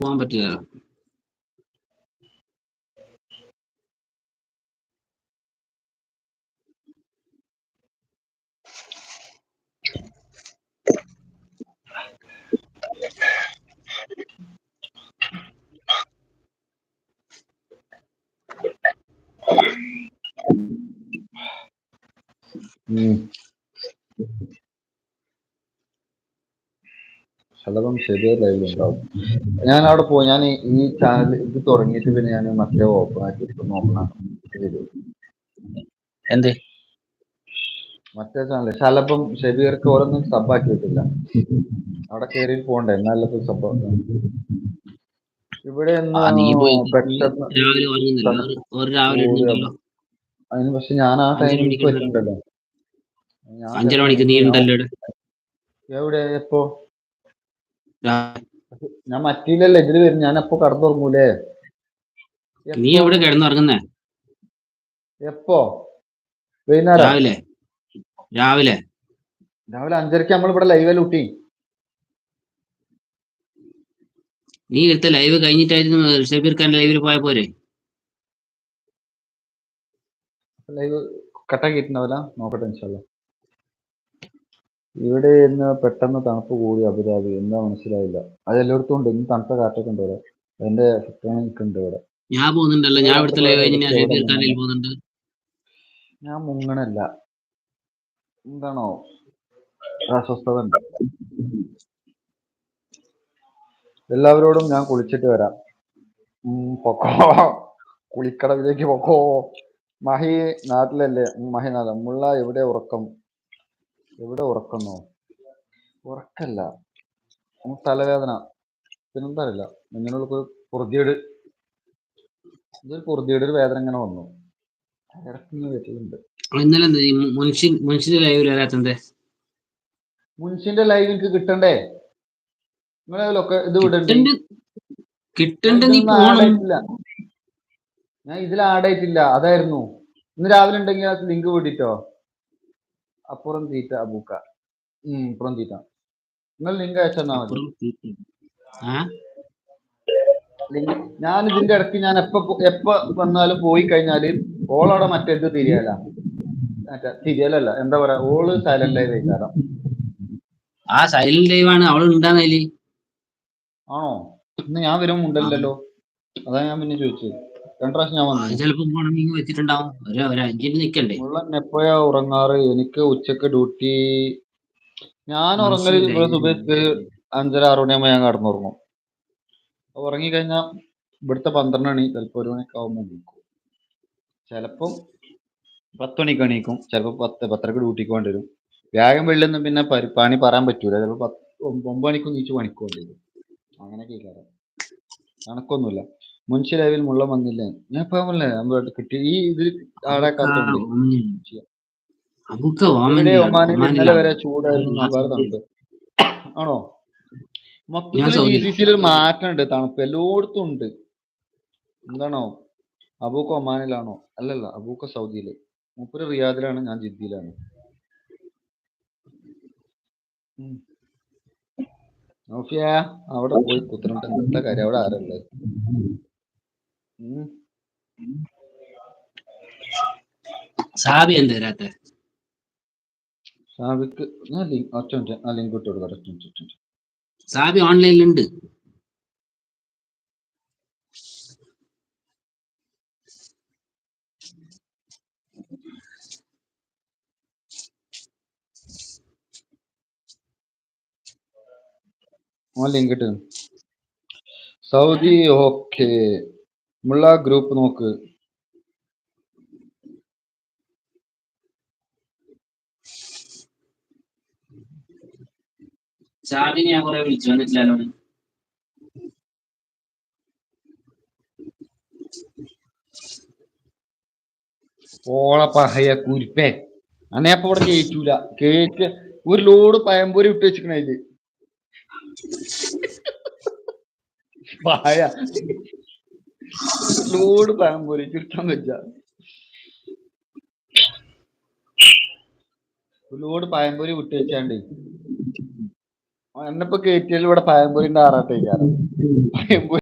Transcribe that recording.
പോകാൻ പറ്റില്ല. ചിലപ്പം ശരിയായ ലൈവിലുണ്ടാവും. ഞാൻ അവിടെ പോയി, ഞാൻ ഈ ചാനൽ ഇത് തുടങ്ങിയിട്ട് പിന്നെ ഞാൻ മറ്റേ ഓപ്പൺ ആക്കി നോക്കണം. എന്ത് മറ്റേ ചാനൽ ശലഭം ഷെബീർക്ക് ഓരോന്നും സബ്ബാക്കിയിട്ടില്ല. അവിടെ കയറി പോണ്ടേ, എന്നാലും സബ്. ഇവിടെ നീ പോയി പെട്ടെന്ന് രാവിലെ ഉറങ്ങുന്നില്ല, ഒരു രാവിലെ ഉണ്ടല്ലോ. അതിന് പക്ഷെ ഞാൻ ആ ടൈമിൽ എനിക്ക് പറ്റുന്നുണ്ടല്ലോ. 5:30 മണിക്ക് നീ ഉണ്ടല്ലോ ഇവിടെ. എവിടെ എപ്പോ? ഞാൻ മറ്റില്ലല്ലോ ഇതില് വരും. ഞാൻ എപ്പോ കടന്നുറങ്ങൂലേ? നീ എവിടെ കിടന്നുറങ്ങുന്നേ? എപ്പോ? വൈകുന്നേരം. രാവിലെ 5:30 നമ്മളിവിടെ ലൈവല്ല ഊട്ടി. നീ എടുത്ത ലൈവ് കഴിഞ്ഞിട്ടായിരുന്നു ഷബീർ ഖാൻ ലൈവിൽ പോയ പോരെ? ലൈവ് കട്ടാക്കിയിട്ടുണ്ടാവില്ല, നോക്കട്ടെ ഇൻഷാല്ലാ. ഇവിടെ ഇന്ന് പെട്ടെന്ന് തണുപ്പ് കൂടി അബുദാബി, എന്താ മനസ്സിലായില്ല. അത് എല്ലായിടത്തും ഉണ്ട്. ഇന്ന് തണുത്ത കാറ്റൊക്കെ ഉണ്ട് ഇവിടെ. എന്റെ നിൽക്കുന്നുണ്ട് ഇവിടെ. ഞാൻ പോകുന്നുണ്ടല്ലോ, ഞാൻ ഇവിടുത്തെ ലൈവ് കഴിഞ്ഞ് ഷബീർ ഖാനിൽ പോകുന്നുണ്ട്. ഞാൻ മുങ്ങണല്ല, എന്താണോ അസ്വസ്ഥത ഉണ്ട്. എല്ലാവരോടും ഞാൻ കുളിച്ചിട്ട് വരാം. പൊക്കോ, കുളിക്കടവിലേക്ക് പൊക്കോ. മഹി നാട്ടിലല്ലേ? മഹി നാളെ മുള്ള എവിടെ ഉറക്കം? എവിടെ ഉറക്കുന്നോ? ഉറക്കല്ല, തലവേദന, പിന്നെന്താ അറിയില്ല. ഇങ്ങനെയുള്ള പൊറുതിയേട്, ഇതൊരു പൊറുതിയേട്, ഒരു വേദന ഇങ്ങനെ വന്നു. ഇടയ്ക്കിങ്ങനെ വീട്ടിലുണ്ട്. ഇന്നലെ മുൻഷിന്റെ ലൈവിൽ വരാത്തത്? മുൻഷിന്റെ ലൈവ് എനിക്ക് കിട്ടണ്ടേ? നിങ്ങളൊക്കെ ഇത് വിടണ്ടേ? ഞാൻ ഇതിൽ ആഡായിട്ടില്ല, അതായിരുന്നു. ഇന്ന് രാവിലെ ഉണ്ടെങ്കിൽ ആ ലിങ്ക് വിട്ടിട്ടോ. അപ്പുറം തീറ്റ അബൂക്ക, അപ്പുറം തീറ്റ. നിങ്ങൾ ലിങ്ക് അയച്ചാൽ മതി. ഞാൻ ഇതിന്റെ ഇടയ്ക്ക് ഞാൻ എപ്പോ വന്നാലും പോയി കഴിഞ്ഞാല് ഓളവിടെ മറ്റേത് തിരിയലല്ല, എന്താ പറയാ, ഓള് സൈലന്റ് ലൈവ് വൈകാരം. ആ സൈലന്റ് ലൈവ് ആണ്, അവള് ഉണ്ടാകുന്നില്ലേ? ആണോ? ഇന്ന് ഞാൻ വരുമ്പോ ഉണ്ടല്ലോ, അതാ ഞാൻ പിന്നെ ചോദിച്ചത്. 2 പ്രാവശ്യം ഞാൻ വന്നു. ചിലപ്പോ വെച്ചിട്ടുണ്ടാവും, ഒരു 5 മിനിറ്റ് നിക്കണ്ടേ. മുള്ളൻ എപ്പോഴാ ഉറങ്ങാറ്? എനിക്ക് ഉച്ചക്ക് ഡ്യൂട്ടി. ഞാൻ ഉറങ്ങല് സുബഹിക്ക് 5:30-6 മണിയാകുമ്പോ ഞാൻ കടന്നുറങ്ങും. ഉറങ്ങിക്കഴിഞ്ഞാൽ ഇവിടുത്തെ 12 മണി, ചിലപ്പോൾ 1 മണിയൊക്കെ ആകുമ്പോൾ എണീക്കും. ചിലപ്പം 10 മണിക്ക് എണീക്കും, ചിലപ്പോൾ 10-10:30 ഡ്യൂട്ടിക്ക് വേണ്ടി വരും. വ്യാഴം വെള്ളിയൊന്നും പിന്നെ പണി പറയാൻ പറ്റൂല. ചിലപ്പോൾ 9 മണിക്കും നീച്ച് പണിക്ക് വേണ്ടി വരും. അങ്ങനെയൊക്കെ കാരണം കണക്കൊന്നുമില്ല. മുൻഷി ലൈവിൽ മുള്ള വന്നില്ലേ? ഞാൻ ഇപ്പൊ നമ്മളെ കിട്ടി ഈ ഇതിൽ ആടാക്കാത്തോണ്ട്. എവിടെ ഒമാനിൽ ഇന്നലെ വരെ ചൂടായിരുന്നു, തണുപ്പ് ആണോ? മൊത്തത്തിൽ GCC ഒരു മാറ്റമുണ്ട്, തണുപ്പ് എല്ലായിടത്തും ഉണ്ട്. എന്താണോ? അബൂക്ക ഒമാനിലാണോ? അല്ലല്ല, അബൂക്ക സൗദിയില്. മൂപ്പര് റിയാദിലാണ്, ഞാൻ ജിദ്ദയിലാണ്. അവിടെ പോയി കുത്തിരണ്ട് എന്താ കാര്യം? അവിടെ ആരല്ലേ? സാബി എന്ത് വരാത്തെ? സാബിക്ക് ഞാൻ ലിങ്ക് ഇട്ട് കൊടുക്കാം. സാബി ഓൺലൈനിലുണ്ട്. ലിങ്ക് ഇട്ട്. സൗദി ഓക്കെ, മുള്ള ഗ്രൂപ്പ് നോക്ക്. സാബിനെ ഞാൻ കുറെ വിളിച്ചു, വന്നിട്ടില്ലല്ലോ. ഓളെ പഹയ കുരിപ്പേ, അന്നേപ്പ ഇവിടെ കേറ്റൂല. ഒരു ലോഡ് പഴംപൊരി ഇട്ട് വെച്ചിക്കണ അതില്. പായ ലോഡ് പഴംപൊരി കിട്ടാൻ വെച്ച, ലോഡ് പഴംപൊരി വിട്ട് വെച്ചാണ്ട് എന്നെ ഇപ്പൊ കേറ്റിയാൽ ഇവിടെ പഴംപൊരിന്റെ ആറാട്ടേക്കാരം. പഴംപൊരി